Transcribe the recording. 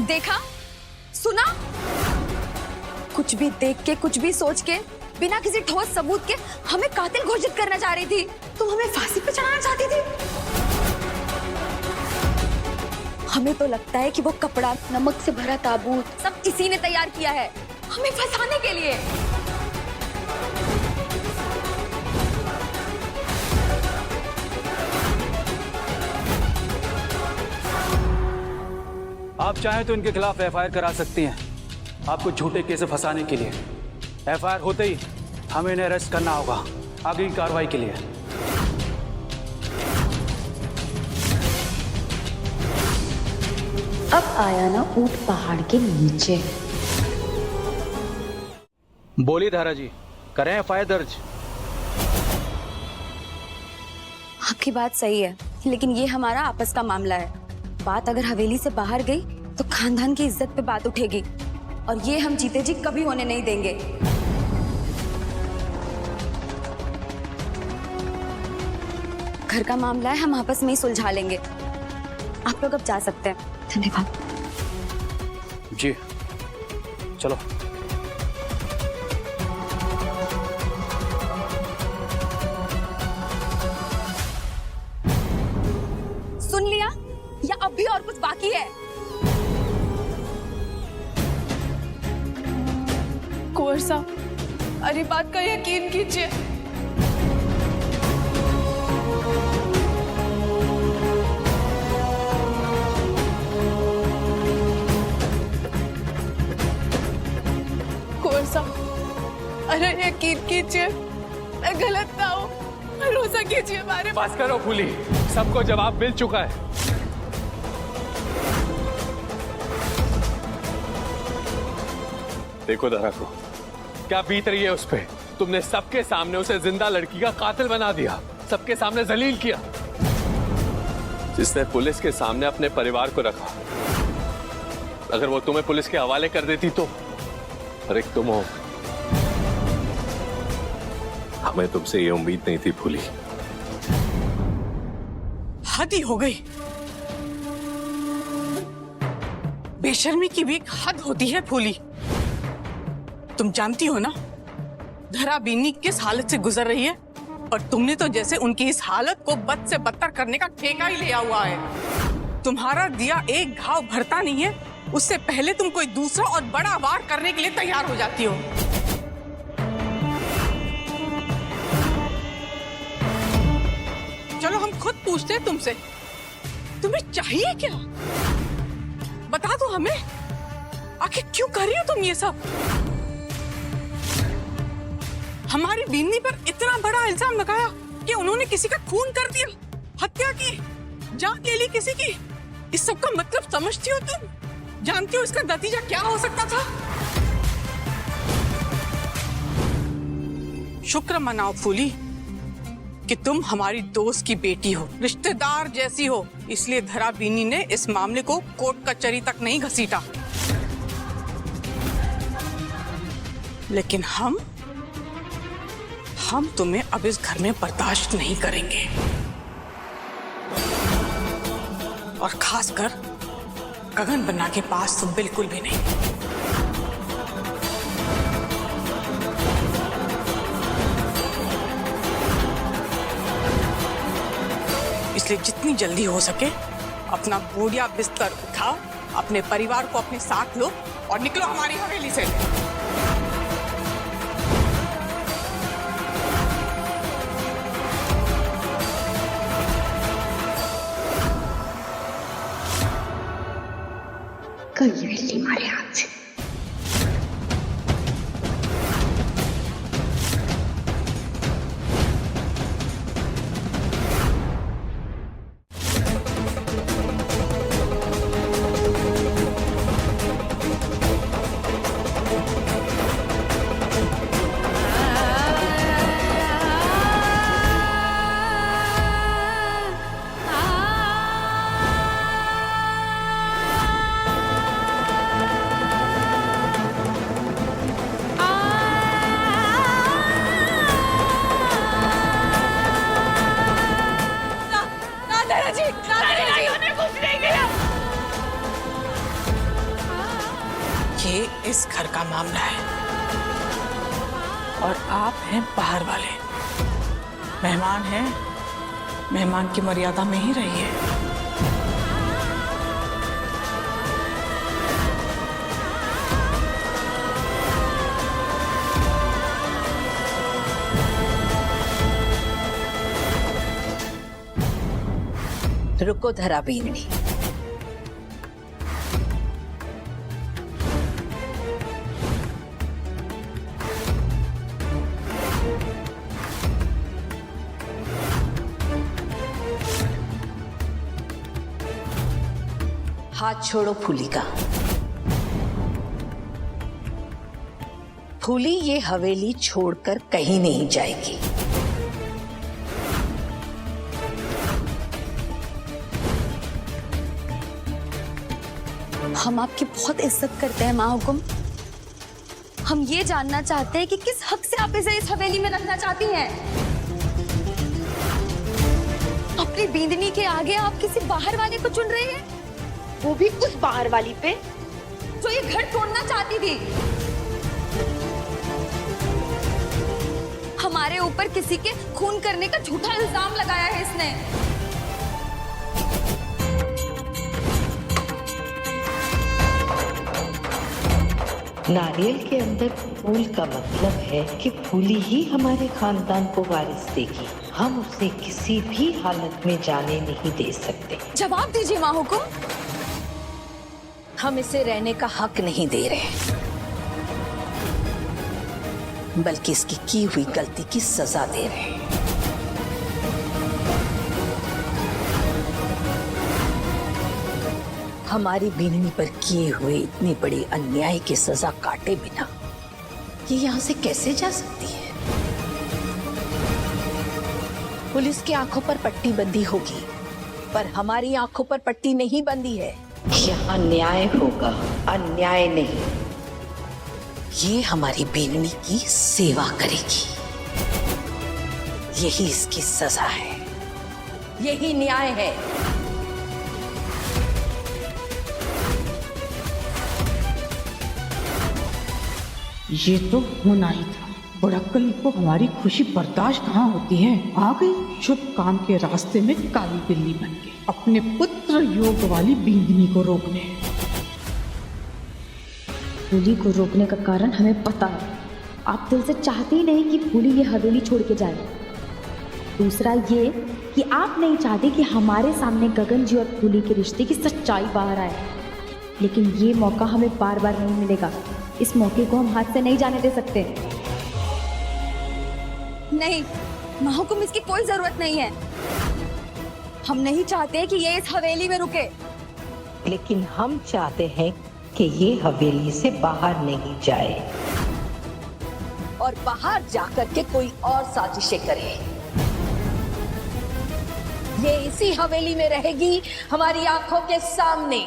देखा, सुना, कुछ भी देख के, कुछ भी सोच के, बिना किसी ठोस सबूत के हमें कातिल घोषित करना चाह रही थी। तुम हमें फांसी पे चढ़ाना चाहती थी। हमें तो लगता है कि वो कपड़ा, नमक से भरा ताबूत सब किसी ने तैयार किया है हमें फंसाने के लिए। आप चाहें तो इनके खिलाफ एफआईआर करा सकती हैं, आपको झूठे केस में फंसाने के लिए। एफआईआर होते ही हमें इन्हें अरेस्ट करना होगा आगे की कार्रवाई के लिए। अब आया ना ऊंट पहाड़ के नीचे। बोलिए धारा जी, करें एफआईआर दर्ज? आपकी बात सही है, लेकिन ये हमारा आपस का मामला है। बात अगर हवेली से बाहर गई तो खानदान की इज्जत पे बात उठेगी, और ये हम जीते जी कभी होने नहीं देंगे। घर का मामला है, हम आपस में ही सुलझा लेंगे। आप लोग अब जा सकते हैं। धन्यवाद। जी चलो। सुन लिया या अब भी और कुछ बाकी है? कुंवर साहब, अरे बात का यकीन कीजिए। कुंवर साहब, अरे यकीन कीजिए, मैं गलत ना हूँ, भरोसा कीजिए हमारे। बस करो फूली, सबको जवाब मिल चुका है। देखो दरा को क्या बीत रही है उस पे। तुमने सबके सामने उसे जिंदा लड़की का कातिल बना दिया, सबके सामने जलील किया। जिसने पुलिस के सामने अपने परिवार को रखा, अगर वो तुम्हें पुलिस के हवाले कर देती तो। और एक तुम हो, हमें तुमसे ये उम्मीद नहीं थी फूली। हद ही हो गई। बेशर्मी की भी एक हद होती है फूली। तुम जानती हो ना धरा बीनी किस हालत से गुजर रही है, और तुमने तो जैसे उनकी इस हालत को बद से बदतर करने का ठेका ही लिया हुआ है। तुम्हारा दिया एक घाव भरता नहीं है, उससे पहले तुम कोई दूसरा और बड़ा वार करने के लिए तैयार हो जाती हो। चलो हम खुद पूछते हैं तुमसे, तुम्हें चाहिए क्या? बता दो हमें, आखिर क्यों कर रही हो तुम ये सब? हमारी बीनी पर इतना बड़ा इल्जाम लगाया कि उन्होंने किसी का खून कर दिया, हत्या की, जान ले ली किसी की। इस सब का मतलब समझती हो तुम? जानती हो इसका नतीजा क्या हो सकता था? शुक्र मनाओ फूली कि तुम हमारी दोस्त की बेटी हो, रिश्तेदार जैसी हो, इसलिए धरा बीनी ने इस मामले को कोर्ट कचहरी तक नहीं घसीटा। लेकिन हम तुम्हें अब इस घर में बर्दाश्त नहीं करेंगे, और खासकर गगन बन्ना के पास तो बिल्कुल भी नहीं। इसलिए जितनी जल्दी हो सके अपना बोरिया बिस्तर उठाओ, अपने परिवार को अपने साथ लो और निकलो हमारी हवेली से। कई मारे हाथ से। ये इस घर का मामला है और आप हैं बाहर वाले। मेहमान हैं, मेहमान की मर्यादा में ही रहिए। रुको धरा बीननी, हाथ छोड़ो फूली का। फूली ये हवेली छोड़कर कहीं नहीं जाएगी। हम आपकी बहुत इज्जत करते हैं माँ हुकुम। हम ये जानना चाहते हैं कि किस हक से आप इसे इस हवेली में रखना चाहती हैं। अपनी बींदनी के आगे आप किसी बाहर वाले को चुन रहे हैं, वो भी उस बाहर वाली पे जो ये घर तोड़ना चाहती थी। हमारे ऊपर किसी के खून करने का झूठा इल्जाम लगाया है इसने। नारियल के अंदर फूल का मतलब है कि फूली ही हमारे खानदान को वारिस देगी। हम उसे किसी भी हालत में जाने नहीं दे सकते। जवाब दीजिए माँ हुकुम। हम इसे रहने का हक नहीं दे रहे, बल्कि इसकी की हुई गलती की सजा दे रहे हैं। हमारी बीननी पर किए हुए इतनी बड़ी अन्याय की सजा काटे बिना ये यहाँ से कैसे जा सकती है? पुलिस की आंखों पर पट्टी बंदी होगी, पर हमारी आंखों पर पट्टी नहीं बंदी है। यहाँ न्याय होगा, अन्याय नहीं। ये हमारी बीननी की सेवा करेगी, यही इसकी सजा है, यही न्याय है। ये तो होना ही था। बड़क्कली को हमारी खुशी बर्दाश्त कहाँ होती है। आ गई शुभ काम के रास्ते में काली बिल्ली बन के अपने पुत्र योग वाली बींदनी को रोकने। फूली को रोकने का कारण हमें पता है। आप दिल से चाहते ही नहीं कि फूली ये हवेली छोड़ के जाए। दूसरा ये कि आप नहीं चाहते कि हमारे सामने गगन जी और फूली के रिश्ते की सच्चाई बाहर आए। लेकिन ये मौका हमें बार बार नहीं मिलेगा। इस मौके को हम हाथ से नहीं जाने दे सकते। नहीं माँ हुकुम, इसकी कोई जरूरत नहीं है। हम नहीं चाहते कि ये इस हवेली में रुके। लेकिन हम चाहते हैं कि ये हवेली से बाहर नहीं जाए और बाहर जाकर के कोई और साजिशें करे। ये इसी हवेली में रहेगी, हमारी आंखों के सामने।